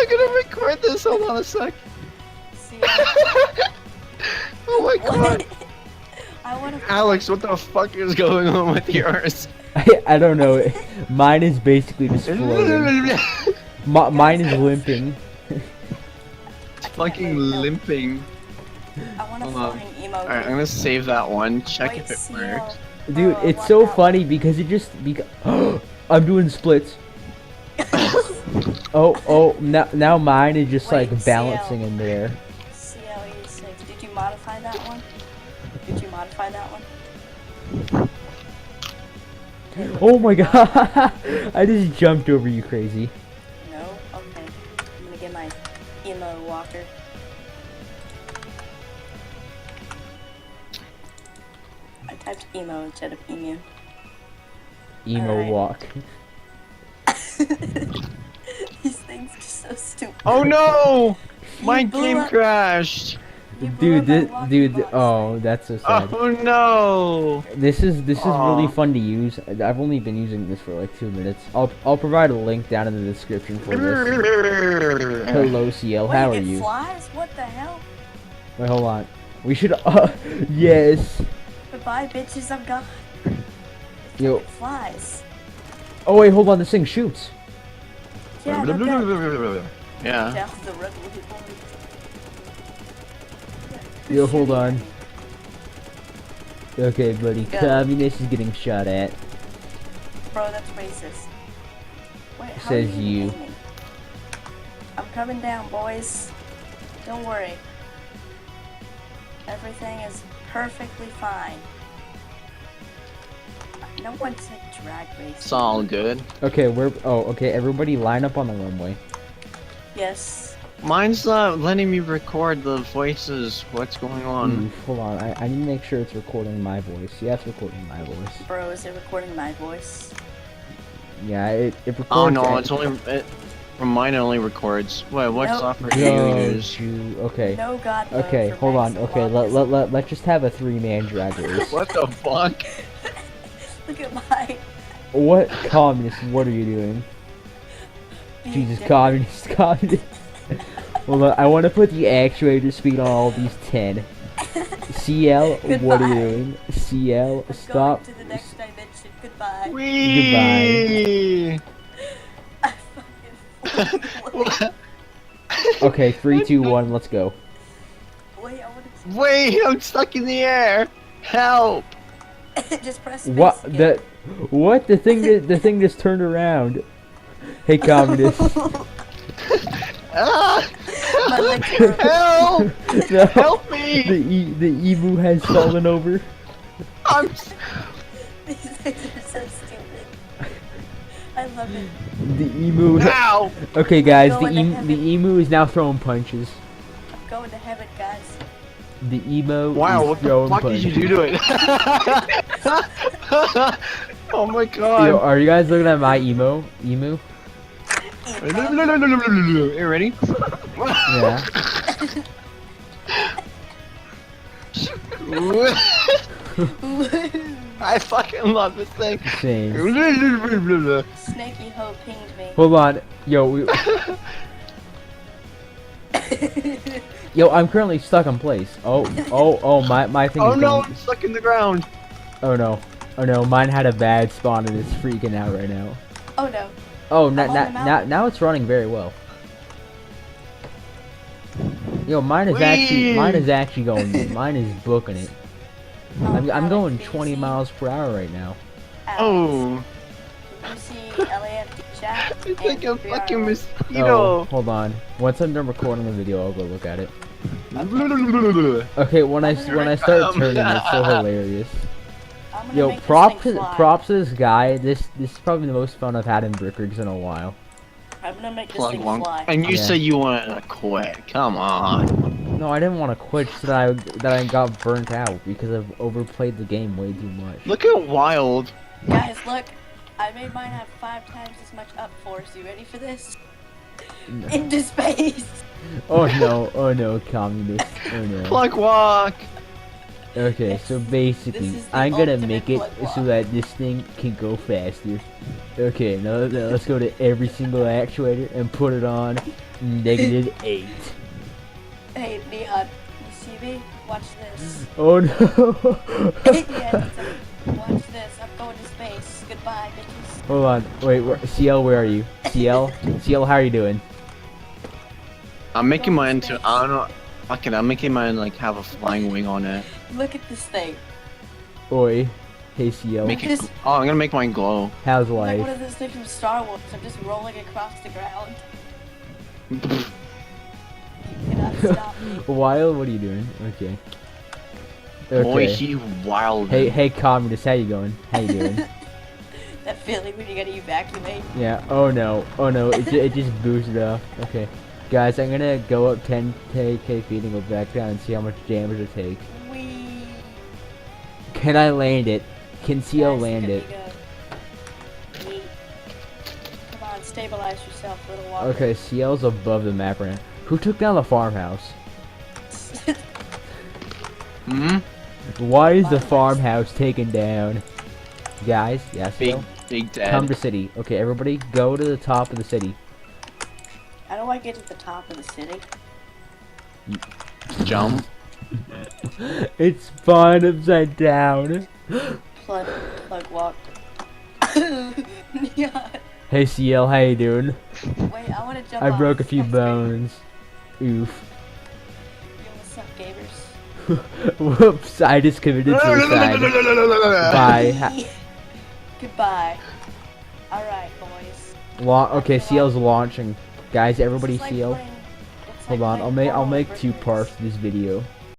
gonna record this. Hold on a sec. See, Oh my god. I wanna. Alex, what the fuck is going on with yours? I don't know. Mine is basically just floating. Mine is limping. It's fucking limping. I want a Hold on. floating emoji. Alright, I'm gonna save that one. Check Wait, if it CL. works. Dude, Oh, it's what so that funny because it just I'm doing splits. Oh, now mine is just Wait, like balancing CL. in there. CLE6. Did you modify that one? Did you modify that one? Oh my god! I just jumped over you, crazy. No? Okay. I'm gonna get my emo walker. I typed emo instead of emu. Emo Alright. walk. These things are so stupid. Oh no! My blew game up- crashed. You blew up that walking Dude, box oh, thing. that's so sad. Oh no! This is really Aw. fun to use. I've only been using this for like 2 minutes. I'll provide a link down in the description for this. Hello, CL. Wait, How are it you? flies? What the hell? Wait, hold on. We should. Yes. Goodbye, bitches. I'm gone. Yo. It flies. Oh wait, hold on. This thing shoots. Yeah, look at Yeah. down the road. Yo, hold on. Okay, buddy. Go. Communist is getting shot at. Bro, that's racist. Wait, how Says are you. aiming? I'm coming down, boys. Don't worry. Everything is perfectly fine. No one said drag race. It's all good. Okay, okay. Everybody line up on the runway. Yes. Mine's not letting me record the voices. What's going on? Oof, hold on. I need to make sure it's recording my voice. Yeah, it's recording my voice. Bro, is it recording my voice? Yeah, it records. Oh no, it's only mine only records. Wait, what Nope. software do you use? Okay. No god. Okay, hold on. Okay, let's just have a 3-man drag race. What the fuck? Look at mine. What communist? What are you doing? Jesus, communist. Hold on, I want to put the actuator speed on all these 10. CL, what are you doing? CL, stop. Going to the next dimension. Goodbye. Wee! I fucking floated. Okay, 3, 2, 1, let's go. Wait, I want Wait, I'm stuck in the air. Help! to just press space What again. What the thing just turned around. Hey, communist. Ah! My legs are Help! No, Help me! the emu has fallen over. I'm. These things are so stupid. I love it. The emu. Ow! Okay, guys, Going to heaven. the emu is now throwing punches. I'm going to heaven, guys. The emo Wow, is what the throwing fuck did punches. you do to it? Oh my god. Yo, are you guys looking at my emo? Emu? You ready? Yeah. I fucking love this thing. Same. Snaky Ho pinged me. Hold on. Yo, Yo, I'm currently stuck in place. Oh, my thing Oh is no, going- I'm stuck in the ground. Oh no. Oh no, mine had a bad spawn and it's freaking out right now. Oh no. Oh, on the mountain. now it's running very well. Yo, mine is actually going. Mine is booking it. I'm Alex, going do you 20 see- miles per hour right now. Alex, Oh, you see LAFD chat? it's like a and fucking BRL. Oh, mosquito. hold on. Once I'm done recording the video, I'll go look at it. Okay, when I start turning, it's so hilarious. I'm gonna Yo, make this props thing fly. props to this guy. This is probably the most fun I've had in Brick Rigs in a while. I'm gonna make this Plug thing one. fly. And you Yeah. say you want to quit. Come on. No, I didn't want to quit. Just that I got burnt out because I've overplayed the game way too much. Look at Wild. Guys, look. I made mine have 5 times as much up force. You ready for this? Into space. Oh no, communist. Oh no. Plug walk. Okay, This- so this basically, is the I'm gonna ultimate make it plug so walk. that this thing can go faster. Okay, now let's go to every single actuator and put it on -8. Hey, Neon, you see me? Watch this. Oh no! Yeah, watch this. I'm going to space. Goodbye, bitches. Hold on, wait, CL, where are you? CL? CL, how are you doing? I'm making Go mine to to. space. I don't know. Fuck it. I'm making mine like have a flying wing on it. Look at this thing. Oi. Hey CL. Make it. Just- Oh, I'm gonna make mine glow. How's I'm like life? one of those things from Star Wars. I'm just rolling across the ground. You cannot stop me. Wild, what are you doing? Okay. Boy, Okay. he wild. Hey, communist, how you going? How you doing? That feeling when you gotta evacuate. Yeah. Oh no. Oh no. It just boosted off. Okay. Guys, I'm gonna go up 10k feet and go back down and see how much damage it takes. Wee. Can I land it? Can CL Guys, land look it? at me go. Yeet. Come on, stabilize yourself, little walker. Okay, CL's above the map right now. Who took down the farmhouse? Hmm. Why is the farmhouse taken down? Guys, yeah, Big, CL? big dead. Come to city. Okay, everybody, go to the top of the city. How do I get to the top of the city? Jump. It's fine upside down. Plug walk. Yeah. Hey CL, how you doing? Wait, I wanna jump I off broke a the few skyscraper. bones. Oof. Yo, what's up, gamers? Whoops, I just committed suicide. Bye. Goodbye. Alright, boys. Okay, CL's launching. Guys, everybody It's like CL. playing- it's Hold like on, playing I'll Portal make two versus- parts of this video.